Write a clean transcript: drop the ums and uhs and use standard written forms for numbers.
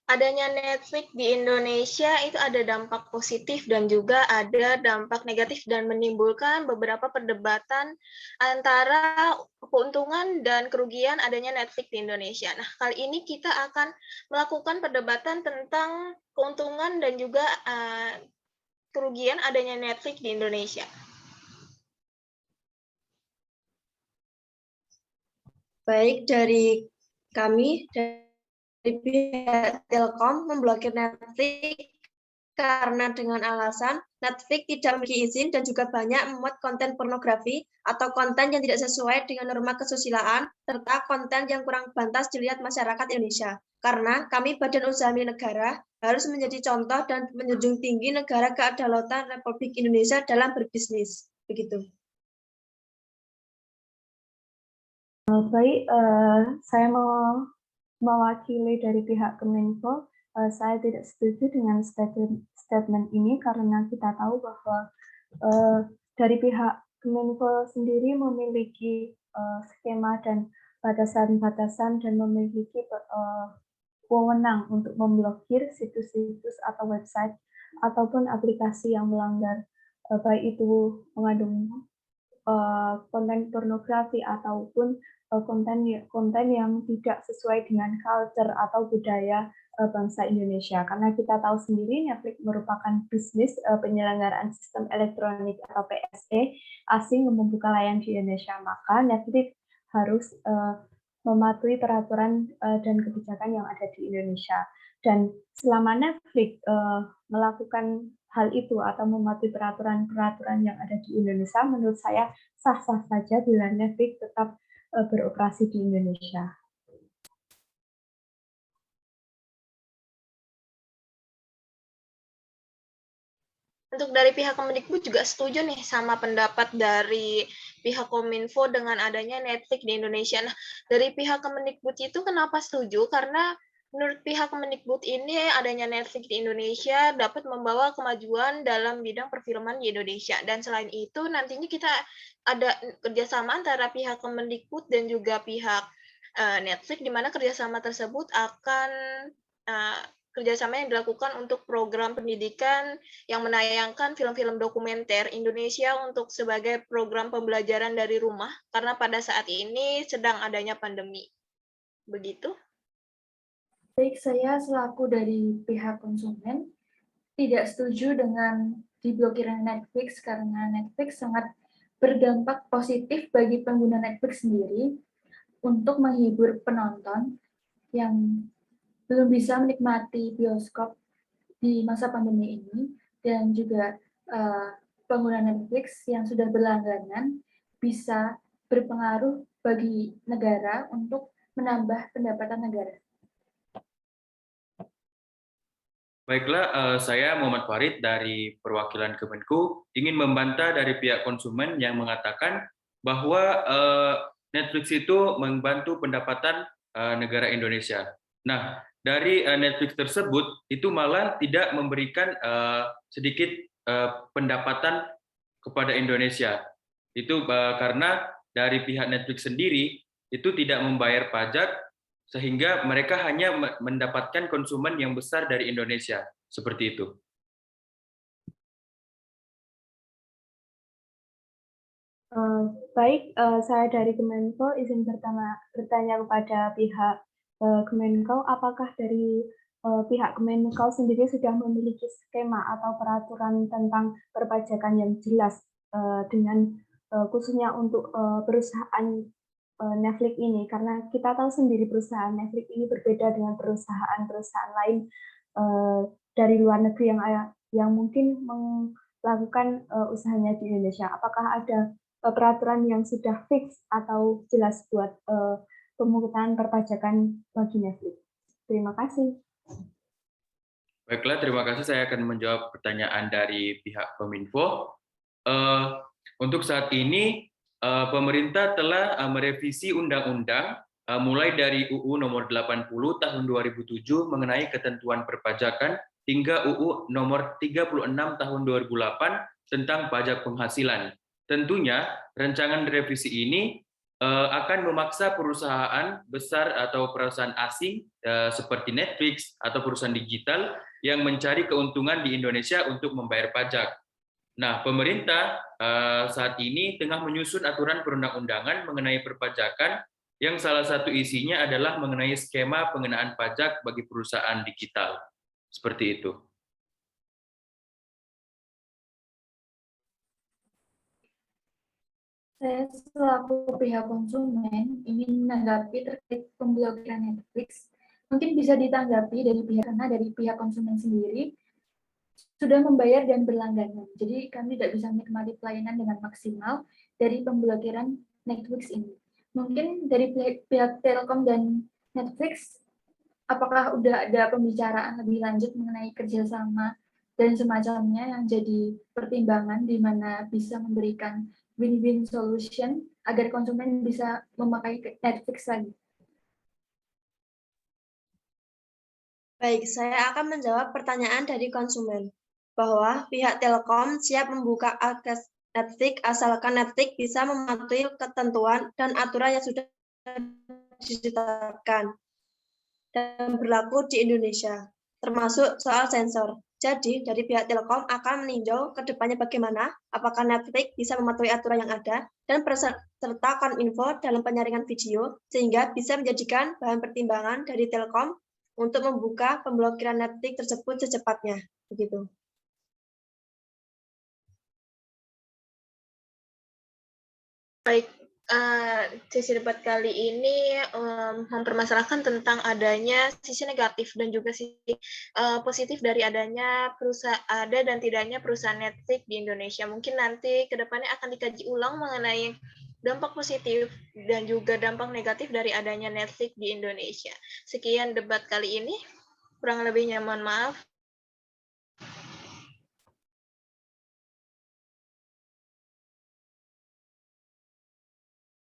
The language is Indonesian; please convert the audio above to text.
Adanya Netflix di Indonesia itu ada dampak positif dan juga ada dampak negatif dan menimbulkan beberapa perdebatan antara keuntungan dan kerugian adanya Netflix di Indonesia. Nah, kali ini kita akan melakukan perdebatan tentang keuntungan dan juga kerugian adanya Netflix di Indonesia. Baik, dari kami, dari pihak Telkom memblokir Netflix karena dengan alasan Netflix tidak memiliki izin dan juga banyak memuat konten pornografi atau konten yang tidak sesuai dengan norma kesusilaan, serta konten yang kurang pantas dilihat masyarakat Indonesia. Karena kami Badan Usaha Milik Negara harus menjadi contoh dan menjunjung tinggi negara kedaulatan Republik Indonesia dalam berbisnis. Begitu. Baik, saya mau mewakili dari pihak Kemenko. Saya tidak setuju dengan statement ini karena kita tahu bahwa dari pihak Kemenko sendiri memiliki skema dan batasan-batasan dan memiliki wewenang untuk memblokir situs-situs atau website ataupun aplikasi yang melanggar baik itu mengandung konten pornografi ataupun konten yang tidak sesuai dengan culture atau budaya bangsa Indonesia. Karena kita tahu sendiri Netflix merupakan bisnis penyelenggaraan sistem elektronik atau PSE asing yang membuka layanan di Indonesia. Maka Netflix harus mematuhi peraturan dan kebijakan yang ada di Indonesia. Dan selama Netflix melakukan hal itu atau mematuhi peraturan-peraturan yang ada di Indonesia, menurut saya sah-sah saja bila Netflix tetap beroperasi di Indonesia. Untuk dari pihak Kemendikbud juga setuju nih sama pendapat dari pihak Kominfo dengan adanya Netflix di Indonesia. Nah, dari pihak Kemendikbud itu kenapa setuju? Karena menurut pihak Kemendikbud ini adanya Netflix di Indonesia dapat membawa kemajuan dalam bidang perfilman di Indonesia. Dan selain itu nantinya kita ada kerjasama antara pihak Kemendikbud dan juga pihak Netflix, di mana kerjasama tersebut akan kerjasama yang dilakukan untuk program pendidikan yang menayangkan film-film dokumenter Indonesia untuk sebagai program pembelajaran dari rumah, karena pada saat ini sedang adanya pandemi. Begitu. Baik, saya selaku dari pihak konsumen tidak setuju dengan diblokirnya Netflix karena Netflix sangat berdampak positif bagi pengguna Netflix sendiri untuk menghibur penonton yang belum bisa menikmati bioskop di masa pandemi ini, dan juga pengguna Netflix yang sudah berlangganan bisa berpengaruh bagi negara untuk menambah pendapatan negara. Baiklah, saya Muhammad Farid dari perwakilan Kemenku ingin membantah dari pihak konsumen yang mengatakan bahwa Netflix itu membantu pendapatan negara Indonesia. Nah, dari Netflix tersebut itu malah tidak memberikan sedikit pendapatan kepada Indonesia. Itu karena dari pihak Netflix sendiri itu tidak membayar pajak, sehingga mereka hanya mendapatkan konsumen yang besar dari Indonesia, seperti itu. Baik, saya dari Kemenko izin bertanya kepada pihak Kemenko, apakah dari pihak Kemenko sendiri sudah memiliki skema atau peraturan tentang perpajakan yang jelas dengan khususnya untuk perusahaan Netflix ini, karena kita tahu sendiri perusahaan Netflix ini berbeda dengan perusahaan-perusahaan lain dari luar negeri yang mungkin melakukan usahanya di Indonesia. Apakah ada peraturan yang sudah fix atau jelas buat pemungutan perpajakan bagi Netflix? Terima kasih. Baiklah, terima kasih. Saya akan menjawab pertanyaan dari pihak Kominfo. Untuk saat ini, pemerintah telah merevisi undang-undang mulai dari UU nomor 80 tahun 2007 mengenai ketentuan perpajakan hingga UU nomor 36 tahun 2008 tentang pajak penghasilan. Tentunya rancangan revisi ini akan memaksa perusahaan besar atau perusahaan asing seperti Netflix atau perusahaan digital yang mencari keuntungan di Indonesia untuk membayar pajak. Nah, pemerintah saat ini tengah menyusun aturan perundang-undangan mengenai perpajakan yang salah satu isinya adalah mengenai skema pengenaan pajak bagi perusahaan digital. Seperti itu. Saya selaku pihak konsumen ingin menanggapi terkait pemblokiran Netflix. Mungkin bisa ditanggapi dari pihak konsumen sendiri sudah membayar dan berlangganan. Jadi kami tidak bisa menikmati pelayanan dengan maksimal dari pemblokiran Netflix ini. Mungkin dari pihak Telkom dan Netflix, apakah udah ada pembicaraan lebih lanjut mengenai kerjasama dan semacamnya yang jadi pertimbangan di mana bisa memberikan win-win solution agar konsumen bisa memakai Netflix lagi? Baik, saya akan menjawab pertanyaan dari konsumen, bahwa pihak Telkom siap membuka akses Netflix asalkan Netflix bisa mematuhi ketentuan dan aturan yang sudah ditetapkan dan berlaku di Indonesia, termasuk soal sensor. Jadi, dari pihak Telkom akan meninjau ke depannya bagaimana, apakah Netflix bisa mematuhi aturan yang ada, dan serta Kominfo dalam penyaringan video, sehingga bisa menjadikan bahan pertimbangan dari Telkom untuk membuka pemblokiran Netflix tersebut secepatnya. Begitu. Baik, sesi debat kali ini mempermasalahkan tentang adanya sisi negatif dan juga sisi positif dari adanya ada dan tidaknya perusahaan Netflix di Indonesia. Mungkin nanti ke depannya akan dikaji ulang mengenai dampak positif dan juga dampak negatif dari adanya Netflix di Indonesia. Sekian debat kali ini, kurang lebihnya mohon maaf.